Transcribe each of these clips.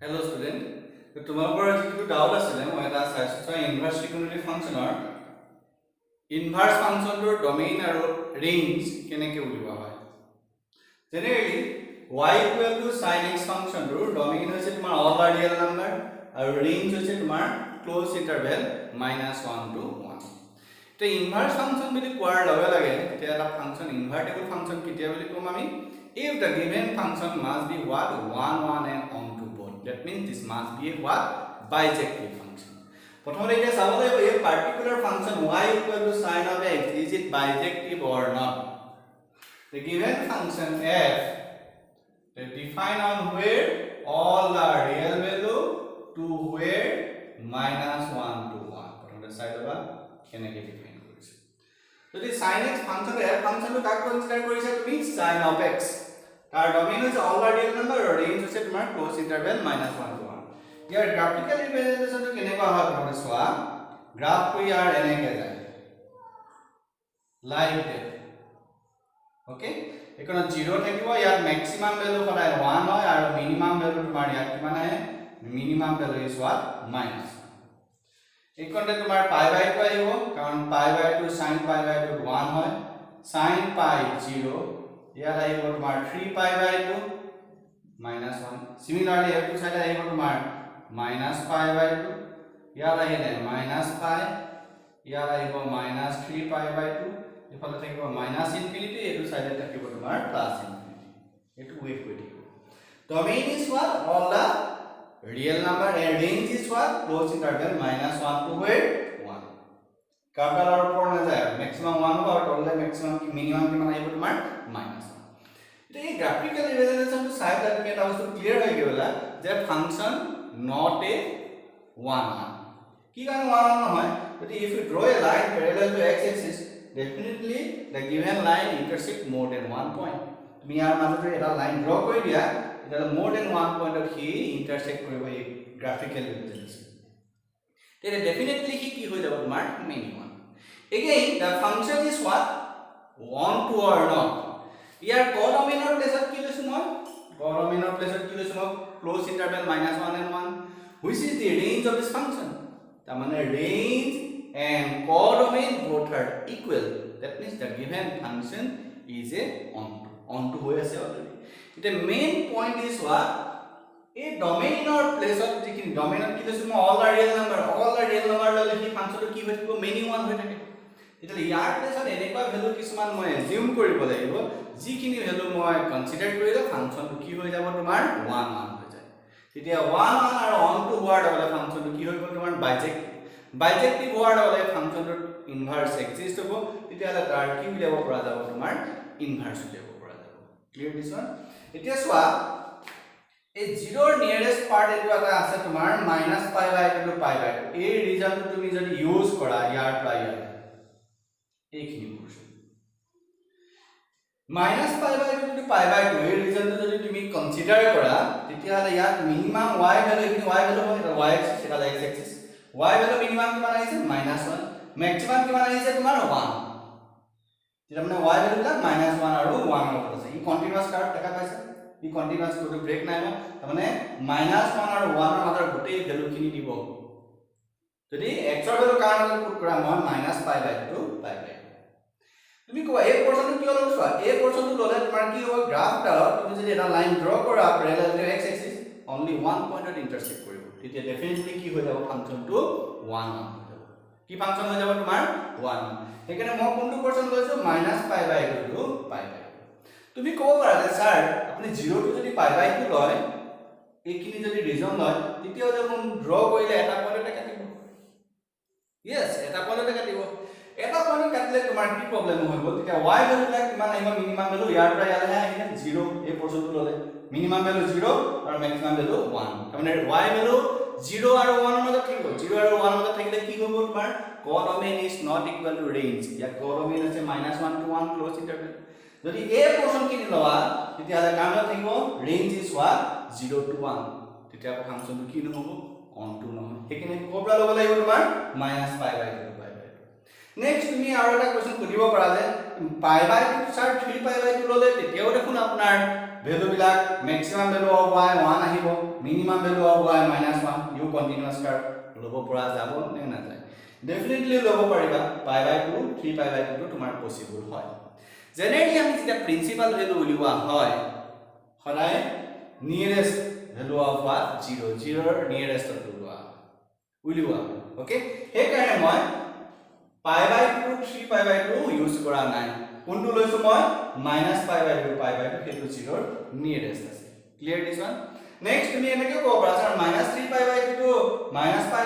Hello student. So তোমালোকৰ যিটো doubt আছিল মই এটা চাইছো ইনভাৰ্স ট্ৰিগোনোমেট্ৰি ফাংচনৰ ইনভাৰ্স ফাংচনটোৰ ডমেইন আৰু ৰেঞ্জ কেনেকৈ উলিওৱা হয় জেনেৰেলি y sin x ফাংচনটোৰ ডমেইন হৈছে তোমাৰ অল আৰ ৰিয়েল নাম্বাৰ আৰু ৰেঞ্জ হৈছে তোমাৰ ক্লোজ ইন্টাৰভেল -1 to 1 তে ইনভাৰ্স ফাংচন বুলি কোৱাৰ লগে লগে তেতিয়া এটা ফাংচন ইনভাৰ্টেবল ফাংচন কেতিয়া বুলি ক'ম আমি if the given function must be what 1 1 and on to both that means this must be a what bijective function prothome eta sabole a particular function y equal to sin of x is it bijective or not the given function f is defined on where all the real value to where -1 to 1 prothome side oba keneke define korise যদি sin x function f ফাংচনটো কাক consider কৰিছা তুমি sin of x তাৰ domain হৈছে all are real number আৰু range হৈছে তোমাৰ ক্লোজ ইন্টাৰভেল -1 to 1 ইয়াৰ গ্ৰাফিক্যাল ৰিপ্ৰেজেন্টেশনটো কেনেকুৱা হয় তোমালোকে চোৱা গ্ৰাফটো ইয়াৰ এনেকৈ যায় লাইক দ্যাট ওকে এখন 0 থাকিব ইয়াত ম্যাক্সিমাম ভ্যালু সদায় 1 হয় আৰু মিনিমাম ভ্যালু তোমাৰ ইয়াত কিমান আহে মিনিমাম ভ্যালু ইজ what -1 এইকনতে তোমাৰ π/2 আহিব কাৰণ π/2 sin π/2 1 হয় sin π 0 ইয়াত আহিব তোমাৰ 3π/2 -1 similarly এইটো সাইডে আহিব তোমাৰ -π/2 ইয়াত আহিলে -π ইয়াত আহিব -3π/2 ইফালে থাকিব −ইনফিনিটি এইটো সাইডে থাকিব তোমাৰ +ইনফিনিটি এইটো ওয়েট কৰি থাকিব domain is what all the real number and range is what close interval -1 to where 1 কাৰ্ডালৰ ওপৰ না যায় maximum 1 হ'ব আৰু তললে maximum minimum কিমান আহিব তোমাৰ -1 এই গ্ৰাফিক্যাল ৰিপ্ৰেজেন্টেশনটো চাই পেলাই তুমি এটা বস্তু ক্লিয়াৰ হৈ গ'লা যে ফাংচন not a 1 কি কাৰণে 1 নহয় যদি if you draw a line parallel to x axis definitely the given line intersect more than 1 point তুমি ইয়াৰ মাজতে এটা লাইন ড্ৰ কৰি দিয়া এটা more than 1 point of he intersect কৰিব এই গ্ৰাফিক্যাল ৰিপ্ৰেজেন্টেশন then definitely he কি হৈ যাব তোমাৰ minimum again the function is what 1 to or not ইয়াৰ কোডমিনৰ প্লেসত কি লৈছো মই কোডমিনৰ প্লেসত কি লৈছো মই close interval -1 and 1 which is the range of this function তাৰ মানে range and codomain both are equal that means the given function is a onto হৈ আছে already the main point is what a domainৰ প্লেসত যিখিনি ডমেইনত কি লৈছো মই all the real number ললে কি ফাংচনটো কি হৈ থাকিব many 1 হৈ থাকে এতিয়া ইয়াৰ প্লেসত এনেকুৱা ভ্যালু কিছুমান মই এজিউম কৰিব লাগিব যিখিনি ভ্যালু মই কনসিডাৰ কৰিলে ফাংচনটো কি হৈ যাব তোমাৰ 1 1 হৈ যায় তেতিয়া 1 1 আৰু অন টু হোৱাৰ লগে ফাংচনটো কি হৈ গ'ল তোমাৰ বাইজেক্টিভ হোৱাৰ লগে ফাংচনটোৰ ইনভাৰ্স এক্সিষ্ট হ'ব তেতিয়া তাৰ কি উলিয়াব পৰা যাব তোমাৰ ইনভাৰ্স উলিয়াব পৰা যাব ক্লিয়াৰ দিছ এতিয়া চোৱা এই 0 ৰ নিয়াৰেষ্ট পাৰ্ট এটো এটা আছে তোমাৰ -π/2 to π/2 এই ৰিজনটো তুমি যদি ইউজ কৰা ইয়াৰ প্ৰায় এইখিনি পোৰশন -π/2 to π/2 এই ৰিজনটো যদি তুমি কনসিডাৰ কৰা তেতিয়া হলে ইয়াত মিনিমাম y ভ্যালু এখিনি y ভ্যালু হয় এটা y এক্সিস এটা x axis y value minimum কিমান আহিছে -1 ম্যাক্সিমাম কিমান আহিছে তোমাৰ 1 যেটা মানে y ভ্যালু বিলাক -1 আৰু 1 ৰ আছে ই কন্টিনিউয়াস কাৰ্ভ দেখা পাইছে ই কন্টিনিউয়াস কোটো ব্ৰেক নাই হোৱা তাৰ মানে -1 আৰু 1 ৰ মাজৰ গোটেই ভ্যালু খিনি দিব যদি x ৰ ভ্যালু কাৰণে পুট কৰা মই -π/2 to π/2 তুমি কোৱা এই পোৰশনটো কি হ'ল চোৱা এই পোৰশনটো ললে তোমাৰ কি হ'ব গ্ৰাফডালত তুমি যদি এটা লাইন ড্ৰ কৰা parallel to x axis only one point intersect কৰিব তেতিয়া ডেফিনেটলি কি হৈ যাব ফাংচনটো 1 1 হৈ যাব কি ফাংচন হৈ যাব তোমাৰ 1 সেইকাৰণে মই কোনটো পোৰশন লৈছো -π/2 to π/2 তুমি ক'ব পাৰা যে স্যাৰ আপুনি 0 টো যদি π/2 লয় এইখিনি যদি ৰিজন লয় তেতিয়া যখন ড্ৰ কৰিলে এটা পইণ্টতে কাটিব yes এটা পইণ্টতে কাটিব এটা পইণ্ট কাটিলে তোমাৰ কি প্ৰবলেম হৈ গ'ল তেতিয়া y ভ্যালু বিলাক কিমান আহিব মিনিমাম ভ্যালু ইয়াৰ পৰা ইয়ালে আহিলে 0 এই পৰ্যন্ত ললে মিনিমাম ভ্যালু 0 আৰু ম্যাক্সিমাম ভ্যালু 1 তাৰমানে y ভ্যালু 0 আৰু 1 ৰ মাজত থাকিব 0 আৰু 1 ৰ মাজত থাকিলে কি হ'ব তোমাৰ codomain is not equal to range ইয়া codomain আছে -1 to 1 ক্লোজ ইন্টাৰভেল যদি এই পৰ্যন্ত কিনি লৱা তেতিয়া হলে কামত থাকিব range is what 0 to 1 তেতিয়া ফাংচনটো কি নহব on to নহয় সেইখিনি কোবলা লব লাগিব তোমাৰ -π/2 নেক্সট তুমি আৰু এটা কোৱেশ্চন সুধিব পাৰা যে π/2 স্যাৰ 3π/2 ললে তেতিয়াও দেখোন আপোনাৰ ভ্যালু বিলাক ম্যাক্সিমাম ভ্যালু অফ y 1 আহিব মিনিমাম ভ্যালু অফ y -1 ইউ কন্টিনিউয়াস কার্ভ লব পৰা যাব নে না যায় ডেফিনেটলি লব পাৰিবা π/2 3π/2 টো তোমাৰ পসিবল হয় জেনেৰেলি আমি যেতিয়া প্ৰিন্সিপাল ভ্যালু উলিওৱা হয় সদায় নিয়াৰেস্ট ভ্যালু অফ what 0 0 নিয়াৰেস্ট উলিওৱা ওকে সেই কাৰণে মই π/2 3π/2 ইউজ কৰা নাই কোনটো লৈছো মই -π/2 π/2 হেতু 0 নিয়ারেস্ট আছে ক্লিয়াৰ দিছ ওয়ান নেক্সট তুমি এনেকে কব পাৰা স্যাৰ -3π/2 টো -π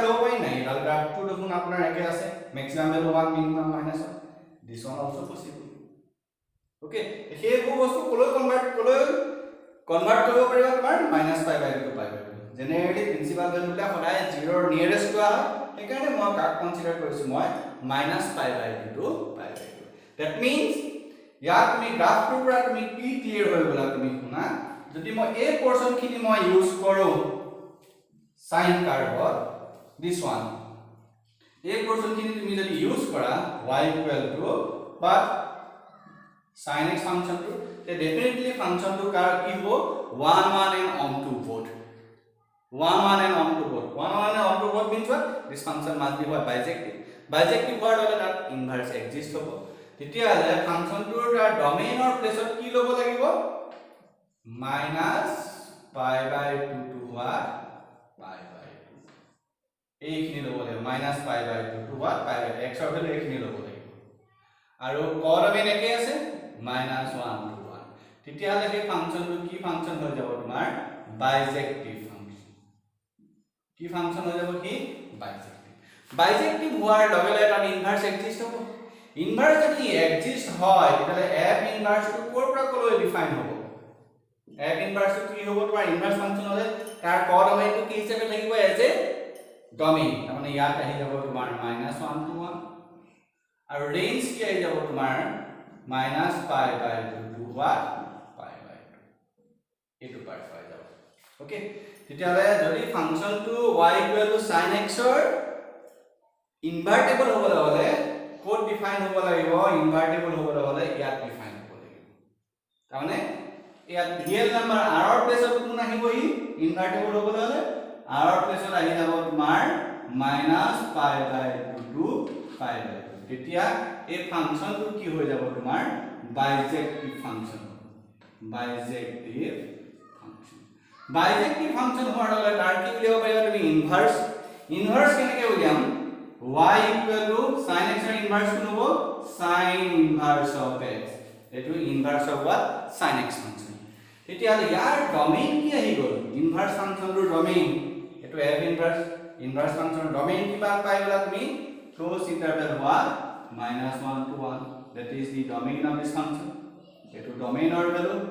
লব পাৰি নাই এডাল গ্ৰাফটো দেখুন আপোনাৰ একে আছে maximum value 1 minimum -1 this one also possible okay হেবোৰ বস্তু কলৈ কনভাৰ্ট কৰিব পাৰিবা তোমাৰ -π/2 to π/2 জেনেৰেলি প্ৰিন্সিপাল ভ্যালু বিলাক সদায় 0 ৰ নিয়াৰেস্ট কৰা হয় সেইকাৰণে মই কাক কনসিডাৰ কৰিছো মই -π/2 to π/2 দ্যাট মিন্স ইয়াত তুমি গ্ৰাফটোৰ পৰা তুমি কি ক্লিয়াৰ হৈ গলা তুমি শুনা যদি মই এই পোৰশন খিনি মই ইউজ কৰো সাইন কাৰ্ভত দিস ওয়ান এই পোৰশন খিনি তুমি যদি ইউজ কৰা y = but sin x function to definitely function to car ki ho 1 1 and on to both 1 1 and on to both 1 1 and on to both means what this function must be what bijective word hole that inverse exist hobo titia ale function to domain or place of ki lobo lagibo -π/2 to what π/2 ei khini lobo lagibo -π/2 to what π/2 x or value ei khini lobo lagibo aru codomain eke ase -1 to 1 তেতিয়া হলে এই ফাংশনটো কি function হৈ যাব তোমাৰ বাইজেক্টিভ function কি function হৈ যাব কি বাইজেক্টিভ হোৱাৰ লগে লগে এটা ইনভাৰ্স এক্সিস্ট হ'ব ইনভাৰ্স যদি এক্সিস্ট হয় তেতিয়ালে f ইনভাৰ্স টো কোৰ পৰা কলৈ ডিফাইন হ'ব f ইনভাৰ্স টো কি হ'ব তোমাৰ ইনভাৰ্স ফাংশন হলে তাৰ কোডমেইনটো কি হিচাপে থাকিব এজ এ ডমেইন মানে ইয়াত আহি যাব তোমাৰ -1 to 1 আৰু ৰেঞ্জ কি আহি যাব তোমাৰ -π/2 to what π/2 এটো পাৰ্ট পাই যাব ওকে তেতিয়ালে যদি ফাংশনটো y = sin x ৰ ইনভাৰ্টেবল হ'ব হলে কোড ডিফাইন হ'ব লাগিব ইনভাৰ্টেবল হ'ব হলে ইয়াত ডিফাইন হ'ব লাগিব তাৰমানে ইয়াত ৰিয়েল নাম্বাৰ r ৰ প্লেছত কোন আহিব ই ইনভাৰ্টেবল হ'ব হলে r ৰ প্লেছত আহি যাব তোমাৰ -π/2 to π/2 তেতিয়া এই ফাংশনটো কি হৈ যাব তোমাৰ বাইজেক্টিভ ফাংশন হোৱাৰ লগে তাৰ কি উলিয়াব পাৰিবা তুমি ইনভাৰ্স কেনেকৈ উলিয়াম y = sin x ৰ ইনভাৰ্স কোন হ'ব sin ইনভাৰ্স অফ x এটো inverse of what sin x function তেতিয়া ইয়াৰ ডমেইন কি আহি গল ইনভাৰ্স ফাংশনৰ ডমেইন এটো f ইনভাৰ্স ফাংশনৰ ডমেইন কিমান পাই গলা তুমি close interval what -1 to 1 that is the domain of this function eto domain or value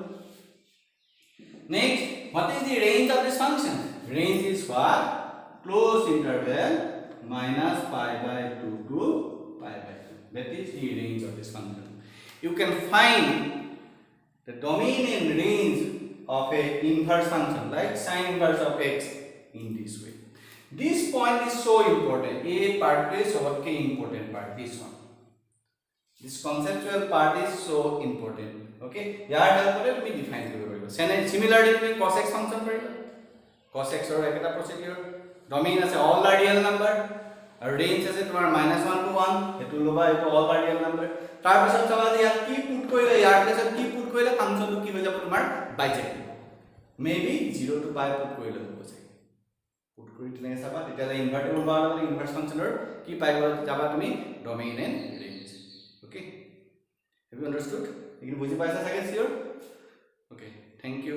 next what is the range of this function range is what close interval -π/2 to π/2 that is the range of this function you can find the domain and range of a inverse function like sin inverse of x in this way this point is so important a part is okay important part this one this conceptual part is so important okay yaar help kore tumi define koribo pariba similarly tumi cos x function pariba cos x or ekata procedure domain ase all the real number are range ase tomar -1 to 1 etu loba etu all the real number tar pisot chala je yar ki put korile yar place ki put korile function to ki hoy jabo tomar bijective maybe 0 to pi put korile hobo se put kori tene saba tetale invertible bar inverse function or ki pai jaba tumi domain and range okay have you understood you can বুজি পাইছা চাগে sure okay thank you